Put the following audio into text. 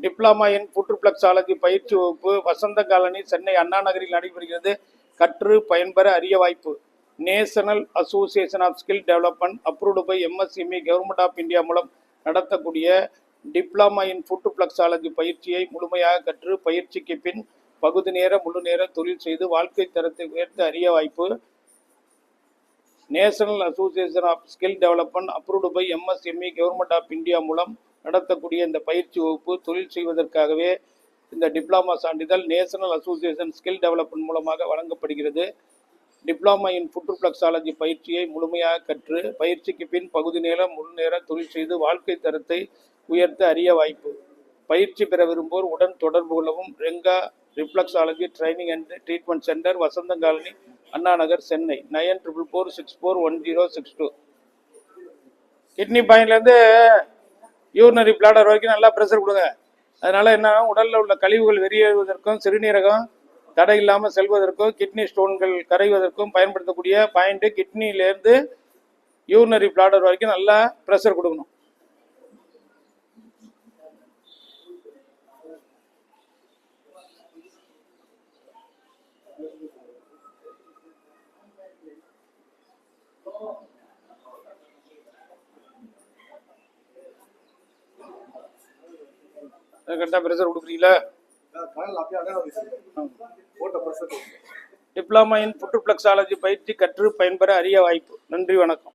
Diploma in புற்றுப்ளக்ஸாலஜி பயிற்சி வகுப்பு வசந்த colony Chennai அண்ணா நகரில் நடைபெறுகிறது. கற்று பயன்பெற அரிய வாய்ப்பு. National association of skill development approved by MSME government of India மூலம் நடத்தக்கூடிய டிப்ளமா இன் புற்றுப்ளக்ஸாலஜி பயிற்சியை முழுமையாக கற்று பயிற்சிக்கு பின் பகுதி நேர முழு நேர தொழில் செய்து வாழ்க்கை தரத்தை உயர்த்த அரிய வாய்ப்பு. National association of skill development approved by MSME government of India மூலம் நடத்தக்கூடிய இந்த பயிற்சி வகுப்பு தொழில் செய்வதற்காகவே இந்த டிப்ளமா சான்றிதழ் நேஷனல் அசோசியேஷன் ஸ்கில் டெவலப்மெண்ட் மூலமாக வழங்கப்படுகிறது. டிப்ளமா இன் புற்றுப்ளக்ஸாலஜி பயிற்சியை முழுமையாக கற்று பயிற்சிக்கு பின் பகுதி நேர முழு நேர தொழில் செய்து வாழ்க்கை தரத்தை உயர்த்த அரிய வாய்ப்பு. பயிற்சி பெற விரும்புவோர் உடன் தொடர்பு கொள்ளவும். Renga reflexology training and treatment centre, Vasantha colony, Anna Nagar, Chennai 9444641062. Kidney பாயிண்ட்லேருந்து யூரினரி பிளாடர் வரைக்கும் நல்லா ப்ரெஷர் கொடுங்க. அதனால என்ன, உடலில் உள்ள கழிவுகள் வெளியேறுவதற்கும் சிறுநீரகம் தடை இல்லாமல் செல்வதற்கும் கிட்னி ஸ்டோன்கள் கரைவதற்கும் பயன்படுத்தக்கூடிய பாயிண்ட். கிட்னிலேருந்து யூரினரி பிளாடர் வரைக்கும் நல்லா ப்ரெஷர் கொடுக்கணும். கரெக்டாக ப்ரெஷர் கொடுக்குறீங்களா? டிப்ளமா இன் புற்றுப்ளக்ஸாலஜி பயிற்சி கற்று பயன்பெற அரிய வாய்ப்பு. நன்றி, வணக்கம்.